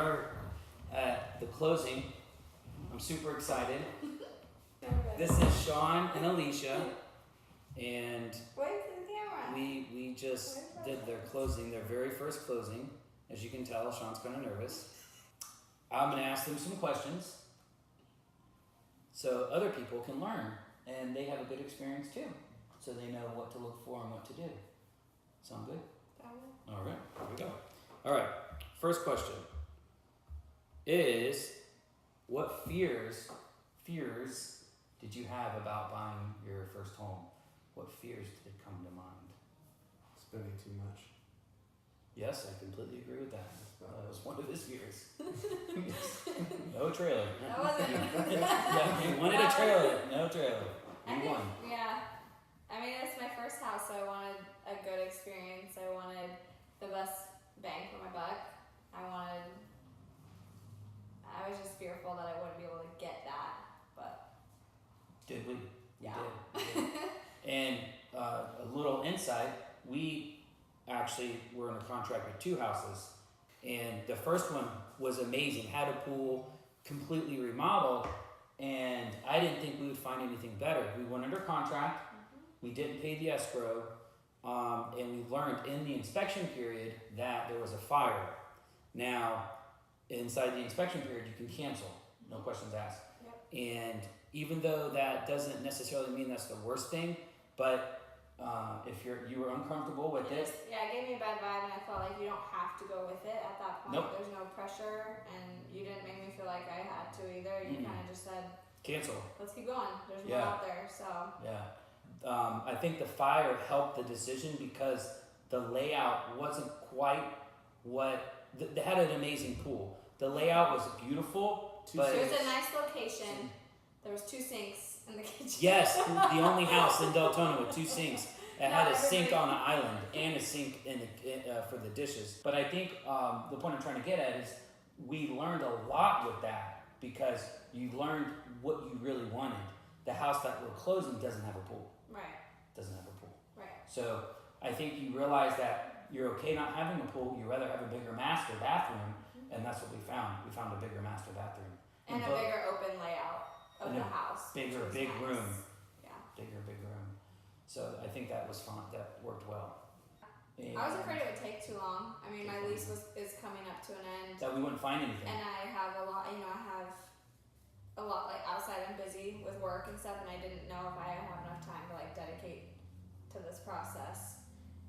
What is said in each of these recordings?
are at the closing. I'm super excited. This is Shawn and Alicia, and wait for the camera. We just did their closing, their very first closing. As you can tell, Shawn's kind of nervous. I'm going to ask them some questions so other people can learn, and they have a good experience too, so they know what to look for and what to do. Sound good? All right, here we go. All right, first question is, what fears did you have about buying your first home? What fears did come to mind? Spending too much. Yes, I completely agree with that. That was one of his fears. No trailer. That wasn't. Yeah, he wanted a trailer. No trailer. You won. Yeah. I mean, it's my first house, so I wanted a good experience. I wanted the best bang for my buck. I was just fearful that I wouldn't be able to get that, but. Did we? Yeah. We did. And a little insight, we actually were in a contract with 2 houses. And the first one was amazing, had a pool, completely remodeled, and I didn't think we would find anything better. We went under contract, we didn't pay the escrow, and we learned in the inspection period that there was a fire. Now, inside the inspection period, you can cancel, no questions asked. Yep. And even though that doesn't necessarily mean that's the worst thing, but if you were uncomfortable with it. Yeah, it gave me a bad vibe, and I felt like you don't have to go with it at that point. Nope. There's no pressure, and you didn't make me feel like I had to either. You kind of just said, cancel. Let's keep going. There's more out there, so. Yeah. I think the fire helped the decision because the layout wasn't quite what. They had an amazing pool. The layout was beautiful. It was a nice location. There was 2 sinks in the kitchen. Yes, the only house in Deltona with 2 sinks. It had a sink on an island and a sink for the dishes. But I think the point I'm trying to get at is we learned a lot with that because you learned what you really wanted. The house that we're closing doesn't have a pool. Right. Doesn't have a pool. Right. So I think you realize that you're okay not having a pool. You'd rather have a bigger master bathroom, and that's what we found. We found a bigger master bathroom. And a bigger open layout of the house. Big nice. room. Yeah. Big room. So I think that was fun. That worked well. And I was afraid it would take too long. I mean, my lease is coming up to an end. that we wouldn't find anything. And I have a lot, I have a lot, like, outside I'm busy with work and stuff, and I didn't know if I have enough time to, like, dedicate to this process.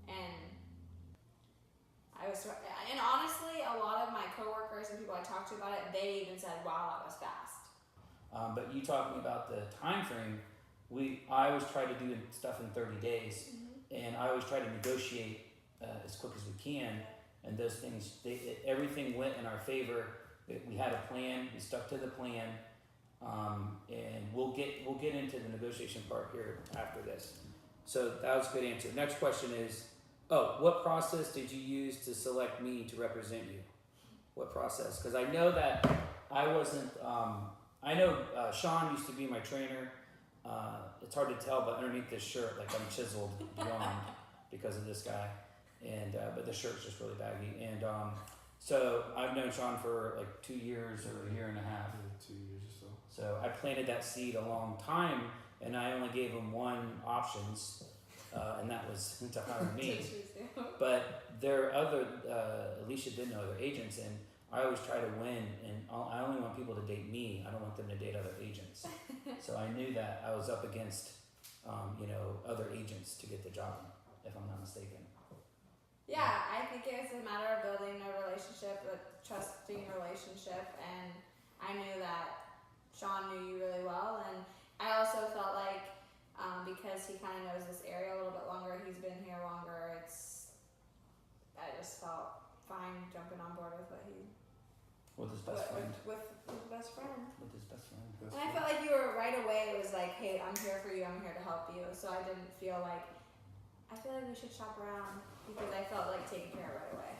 And and honestly, a lot of my coworkers and people I talked to about it, they even said, wow, that was fast. But you talking about the time frame, I always try to do stuff in 30 days, and I always try to negotiate as quick as we can. And those things, everything went in our favor. We had a plan. We stuck to the plan, and we'll get into the negotiation part here after this. So that was a good answer. Next question is, what process did you use to select me to represent you? What process? Because I know that I wasn't. I know Shawn used to be my trainer. It's hard to tell, but underneath this shirt, like I'm chiseled beyond because of this guy, and but the shirt's just really baggy. And so I've known Shawn for like 2 years or a year and a half. 2 years or so. So I planted that seed a long time, and I only gave him 1 options, and that was to hire me. But there are other. Alicia did know other agents, and I always try to win, and I only want people to date me. I don't want them to date other agents. So I knew that I was up against, other agents to get the job, if I'm not mistaken. Yeah, I think it's a matter of building a relationship, a trusting relationship, and I knew that Shawn knew you really well, and I also felt like because he kind of knows this area a little bit longer, he's been here longer, I just felt fine jumping on board with what he... With his best friend. With his best friend. With his best friend. And I felt like you were right away, it was like, hey, I'm here for you, I'm here to help you. So I didn't feel like, I feel like we should shop around because I felt like taken care of right away.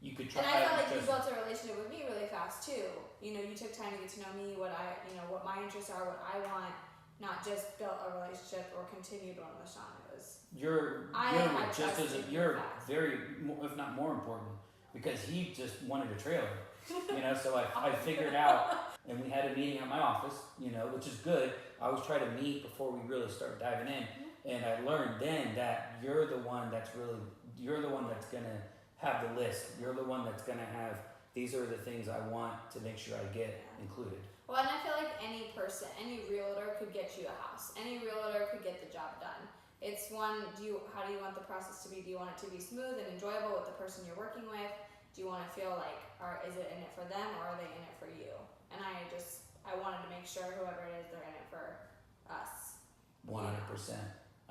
You could try. And I felt like you built a relationship with me really fast too. You took time to get to know me, what my interests are, what I want, not just built a relationship or continued one with Shawn. It was you're very, if not more important, because he just wanted a trailer. You know, so I figured out, and we had a meeting at my office, you know, which is good. I always try to meet before we really start diving in. And I learned then that you're the one that's gonna have the list. You're the one that's gonna have, these are the things I want to make sure I get included. Well, and I feel like any person, any realtor could get you a house. Any realtor could get the job done. It's one, how do you want the process to be? Do you want it to be smooth and enjoyable with the person you're working with? Do you want to feel like, is it in it for them or are they in it for you? And I wanted to make sure whoever it is, they're in it for us. 100%.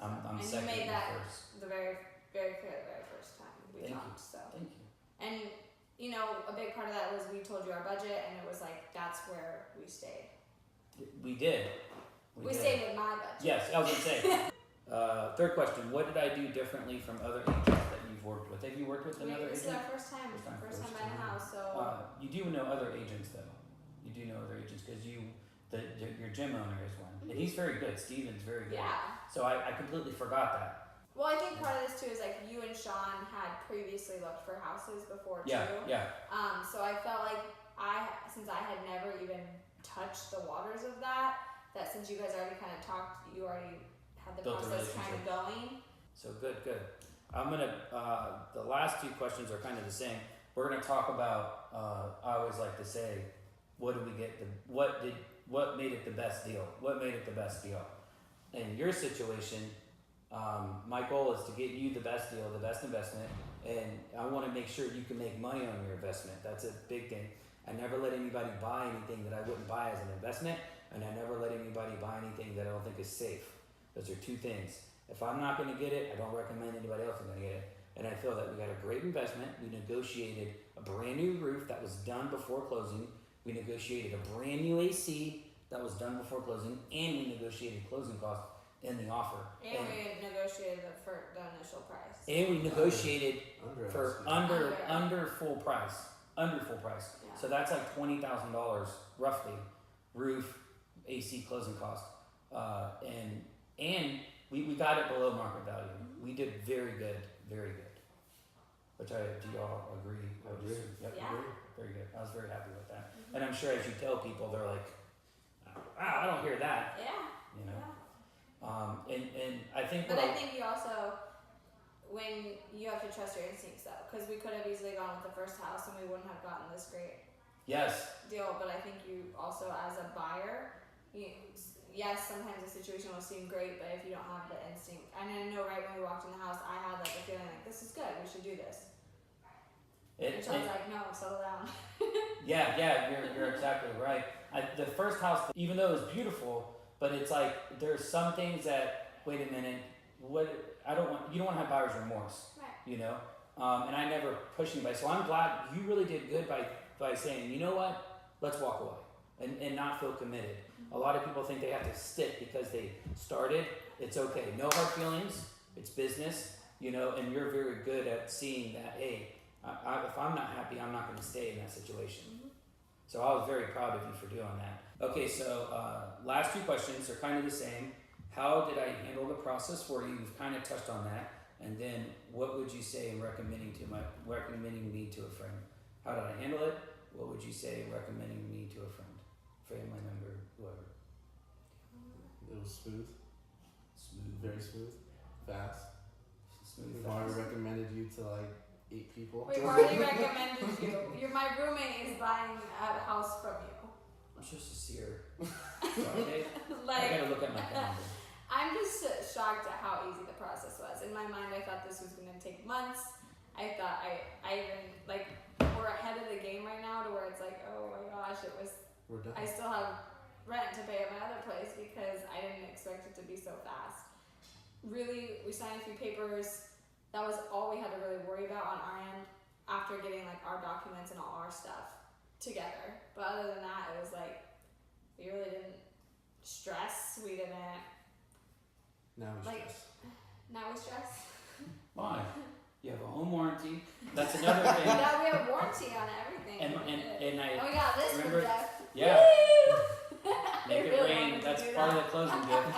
I'm and second you made that first. the very, very clear the very first time we Thank talked. you. So. Thank you. And you know, a big part of that was we told you our budget, and it was like that's where we stayed. We did. We stayed with my budget. Yes, I was gonna say. Third question: what did I do differently from other agents that you've worked with? Have you worked with another This is agent? our first time buying a house, so. You do know other agents though. You do know other agents because your gym owner is one, and he's very good. Steven's very good. Yeah. So I completely forgot that. Well, I think part of this too is like you and Shawn had previously looked for houses before too. Yeah. So I felt like since I had never even touched the waters of that since you guys already kind of talked, you already had the Built a process kind of going. So good. I'm gonna. The last two questions are kind of the same. We're gonna talk about. I always like to say, what did we get? What made it the best deal? What made it the best deal? In your situation. My goal is to get you the best deal, the best investment, and I want to make sure you can make money on your investment. That's a big thing. I never let anybody buy anything that I wouldn't buy as an investment, and I never let anybody buy anything that I don't think is safe. Those are two things. If I'm not going to get it, I don't recommend anybody else is going to get it. And I feel that we got a great investment. We negotiated a brand new roof that was done before closing. We negotiated a brand new AC that was done before closing, and we negotiated closing costs in the offer. And we negotiated the initial price. And we negotiated Under under full price. Under full price. Yeah. So that's like $20,000 roughly, roof, AC, closing cost, and we got it below market value. Mm-hmm. We did very good. Do y'all agree? I agree. Yep, Yeah. agree. Very good. I was very happy with that. Mm-hmm. And I'm sure as you tell people, they're like, I don't hear that. Yeah. You know. Yeah. And I think. But I think you also, when you have to trust your instincts though, because we could have easily gone with the first house and we wouldn't have gotten this great Yes. deal. But I think you also, as a buyer, yes, sometimes the situation will seem great, but if you don't have the instinct, and I know right when we walked in the house, I had like a feeling like this is good, we should do this. And Sean's like, no, settle down. Yeah, you're exactly right. The first house, even though it was beautiful, but it's like there's some things that wait a minute, you don't want to have buyer's remorse, Right. you know. And I never push anybody, so I'm glad you really did good by saying, you know what, let's walk away and not feel committed. A lot of people think they have to stick because they started. It's okay, no hard feelings. It's business, you know, and you're very good at seeing that. Hey, if I'm not happy, I'm not going to stay in that situation. Mm-hmm. So I was very proud of you for doing that. Okay, so last two questions are kind of the same. How did I handle the process for you? We've kind of touched on that. And then what would you say in recommending me to a friend? How did I handle it? What would you say recommending me to a friend, family member, whoever? It was smooth, Smooth. very smooth, fast. Smooth. We've already recommended you to like 8 people. We've already recommended you. My roommate is buying a house from you. I'm supposed to see her. Sorry, Dave. I Like, gotta look at my calendar. I'm just shocked at how easy the process was. In my mind, I thought this was going to take months. I thought I even, like, we're ahead of the game right now to where it's like, oh my gosh, We're done. I still have rent to pay at my other place because I didn't expect it to be so fast. Really, we signed a few papers. That was all we had to really worry about on our end after getting like our documents and all our stuff together. But other than that, it was like, we really didn't stress. We didn't, Now we like- stress. now we stress. Why? You have a home warranty. That's another thing. Now we have warranty on everything. And and I we got this remember- from Jeff. yeah. Woo! Make They it really rain. wanted to That's do part of that. the closing gift.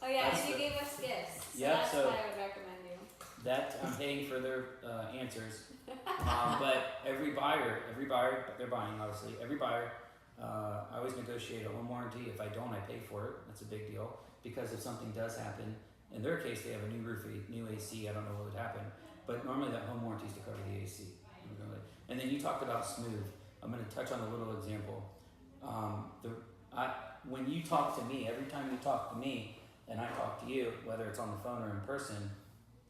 Oh yeah, That's and you the- gave us gifts. So Yeah, that's so- what I would recommend you. That I'm paying for their answers. But every buyer, they're buying obviously. Every buyer, I always negotiate a home warranty. If I don't, I pay for it. That's a big deal because if something does happen, in their case, they have a new roof, new AC. I don't know what would happen, but normally that home warranty is to cover the AC. And then you talked about smooth. I'm going to touch on a little example. When you talk to me, every time you talk to me, and I talk to you, whether it's on the phone or in person,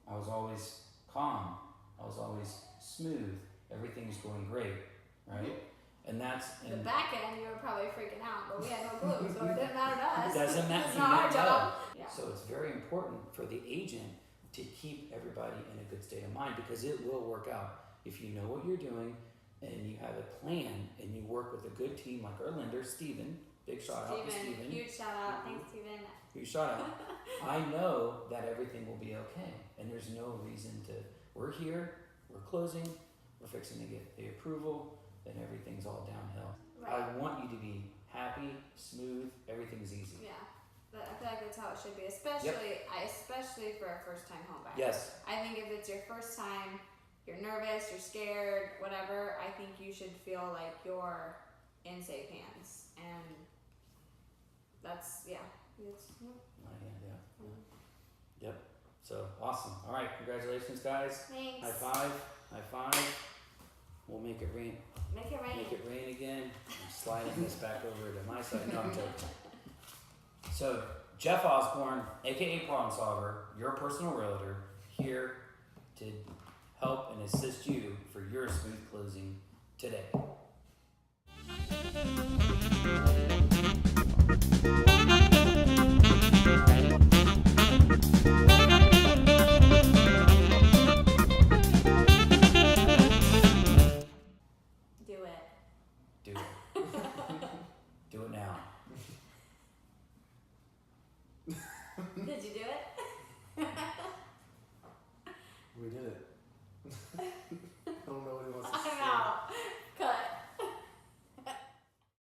I was always calm. I was always smooth. Everything's going great, right? And that's The back end, you were probably freaking out, but we had no clue, so it didn't matter to us. Doesn't matter. It's not our job. Yeah. So it's very important for the agent to keep everybody in a good state of mind because it will work out if you know what you're doing and you have a plan and you work with a good team like our lender, Steven. Big shout out to Steven. Huge shout out. Thanks, Steven. Huge shout out. I know that everything will be okay, and there's no reason to. We're here. We're closing. We're fixing to get the approval, and everything's all downhill. Right. I want you to be happy, smooth. Everything's easy. Yeah. But I feel like that's how it should be, especially for a first-time home buyer. Yes. I think if it's your first time, you're nervous, you're scared, whatever, I think you should feel like you're in safe hands. And that's, yeah. My hand, yeah. Yep. So, awesome. All right. Congratulations, guys. Thanks. High five. High five. We'll make it rain. Make it rain. Make it rain again. I'm sliding this back over to my side. No, I'm joking. So, Jeff.Osborn, aka Problem Solver, your personal realtor, here to help and assist you for your smooth closing today. Do it. Do it. Do it now. Did you do it? We did it. I don't know what it